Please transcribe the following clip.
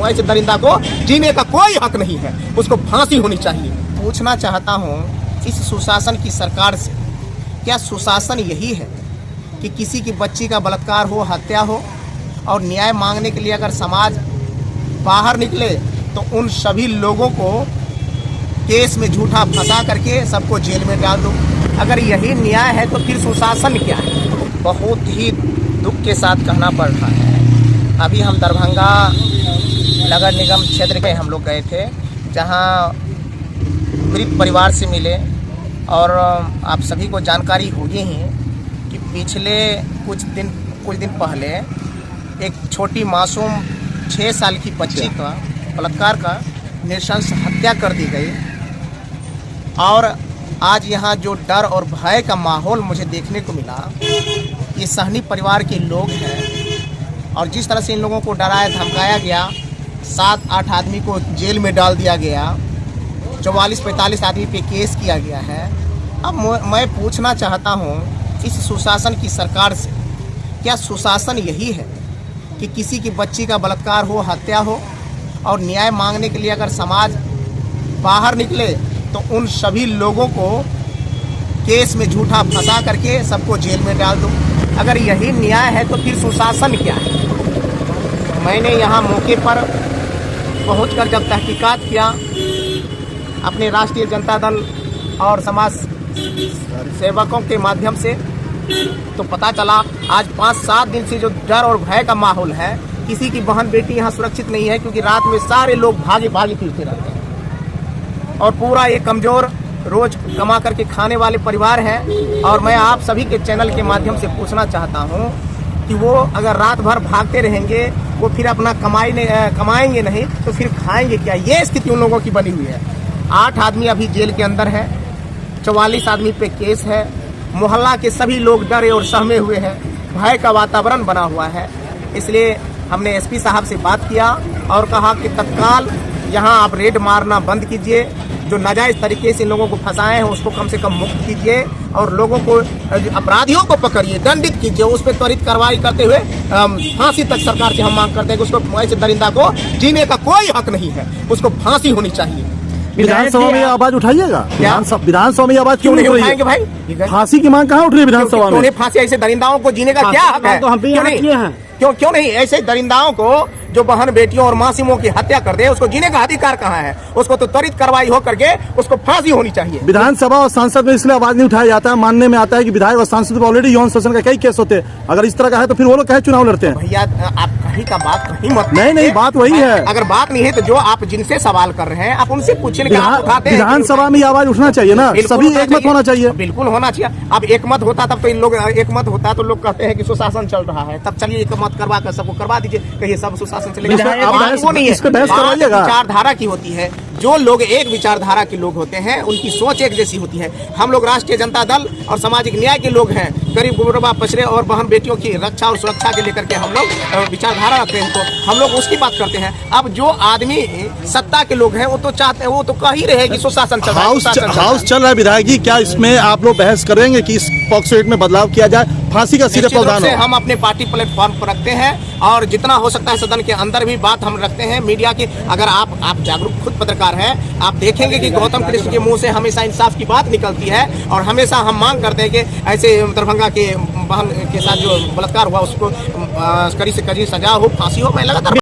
ऐसे दरिंदा को जीने का कोई हक नहीं है, उसको फांसी होनी चाहिए। पूछना चाहता हूँ इस सुशासन की सरकार से, क्या सुशासन यही है कि किसी की बच्ची का बलात्कार हो, हत्या हो और न्याय मांगने के लिए अगर समाज बाहर निकले तो उन सभी लोगों को केस में झूठा फंसा करके सबको जेल में डाल दो? अगर यही न्याय है तो फिर सुशासन क्या है? बहुत ही दुख के साथ कहना पड़ रहा है। अभी हम दरभंगा नगर निगम क्षेत्र के हम लोग गए थे, जहां मृत परिवार से मिले और आप सभी को जानकारी होगी ही कि पिछले कुछ दिन पहले एक छोटी मासूम 6 साल की बच्ची का बलात्कार का नृशंस हत्या कर दी गई। और आज यहाँ जो डर और भय का माहौल मुझे देखने को मिला, ये सहनी परिवार के लोग हैं और जिस तरह से इन लोगों को डराया धमकाया गया, 7-8 आदमी को जेल में डाल दिया गया, 44-45 आदमी पे केस किया गया है। अब मैं पूछना चाहता हूँ इस सुशासन की सरकार से, क्या सुशासन यही है कि किसी की बच्ची का बलात्कार हो, हत्या हो और न्याय मांगने के लिए अगर समाज बाहर निकले तो उन सभी लोगों को केस में झूठा फंसा करके सबको जेल में डाल दो? अगर यही न्याय है तो फिर सुशासन क्या है? मैंने यहाँ मौके पर पहुंचकर जब तहकीकात किया अपने राष्ट्रीय जनता दल और समाज सेवकों के माध्यम से, तो पता चला आज 5-7 दिन से जो डर और भय का माहौल है, किसी की बहन बेटी यहाँ सुरक्षित नहीं है, क्योंकि रात में सारे लोग भागे फिरते रहते हैं और पूरा ये कमज़ोर रोज कमा करके खाने वाले परिवार हैं। और मैं आप सभी के चैनल के माध्यम से पूछना चाहता हूँ कि वो अगर रात भर भागते रहेंगे, वो फिर अपना कमाएंगे नहीं तो फिर खाएंगे क्या? ये स्थिति उन लोगों की बनी हुई है। 8 आदमी अभी जेल के अंदर है, 44 आदमी पे केस है, मोहल्ला के सभी लोग डरे और सहमे हुए हैं, भय का वातावरण बना हुआ है। इसलिए हमने एसपी साहब से बात किया और कहा कि तत्काल यहाँ आप रेड मारना बंद कीजिए, जो नाजायज़ तरीके से लोगों को फंसाए हैं उसको कम से कम मुक्त कीजिए और लोगों को, अपराधियों को पकड़िए, दंडित कीजिए, उस पर त्वरित कार्रवाई करते हुए फांसी तक सरकार से हम मांग करते हैं कि उसको ऐसे दरिंदा को जीने का कोई हक नहीं है, उसको फांसी होनी चाहिए। विधानसभा में आवाज उठाइएगा? विधानसभा में आवाज क्यों नहीं उठाएंगे भाई? फांसी की मांग कहाँ उठ रही है विधानसभा में? फांसी ऐसे दरिंदाओं को जीने का क्या हक है? तो हम भी क्यों नहीं ऐसे दरिंदाओं को, जो बहन बेटियों और मासूमों की हत्या कर दे, उसको जीने का अधिकार कहाँ है? उसको तो त्वरित कार्रवाई हो करके उसको फांसी होनी चाहिए। विधानसभा और संसद में इसलिए आवाज नहीं उठाया जाता है, मानने में आता है कि विधायक और सांसद पर ऑलरेडी यौन शोषण का कई केस होते हैं। अगर इस तरह का है तो फिर वो लोग कहे चुनाव लड़ते हैं? भैया आप कहीं का बात कहीं मत। नहीं, बात वही है। अगर बात नहीं है तो जो आप जिनसे सवाल कर रहे हैं आप उनसे पूछें। विधानसभा में आवाज उठना चाहिए ना, सभी एक मत होना चाहिए। बिल्कुल होना चाहिए। अब एक मत होता तब तो इन लोग, एक मत होता तो लोग कहते हैं कि सुशासन चल रहा है, तब चलिए एक मत करवा कर सबको करवा दीजिए, कहिए सब सुशासन चलेगा। वो नहीं है, विचारधारा की होती है। जो लोग एक विचारधारा के लोग होते हैं उनकी सोच एक जैसी होती है। हम लोग राष्ट्रीय जनता दल और सामाजिक न्याय के लोग हैं, गरीब गुरबा पछड़े और बहन बेटियों की रक्षा और सुरक्षा के लेकर के हम लोग विचारधारा रखते हैं, तो हम लोग उसकी बात करते हैं। अब जो आदमी सत्ता के लोग हैं वो तो चाहते हैं, वो तो कह ही रहे कि सुशासन चल रहा है। हाउस चल रहा है विधायक जी, क्या इसमें आप लोग बहस करेंगे कि इस पॉक्सो एक्ट में बदलाव किया जाए, फांसी का सीधे प्रावधान हो? हम अपने पार्टी प्लेटफॉर्म पर रखते हैं और जितना हो सकता है सदन के अंदर भी बात हम रखते हैं। मीडिया की, अगर आप जागरूक खुद पत्रकार हैं, आप देखेंगे कि गौतम कृष्ण के मुंह से हमेशा इंसाफ की बात निकलती है और हमेशा हम मांग करते हैं कि ऐसे दरभंगा के बहन के साथ जो बलात्कार हुआ उसको कड़ी से कड़ी सजा हो, फांसी हो। मैं लगातार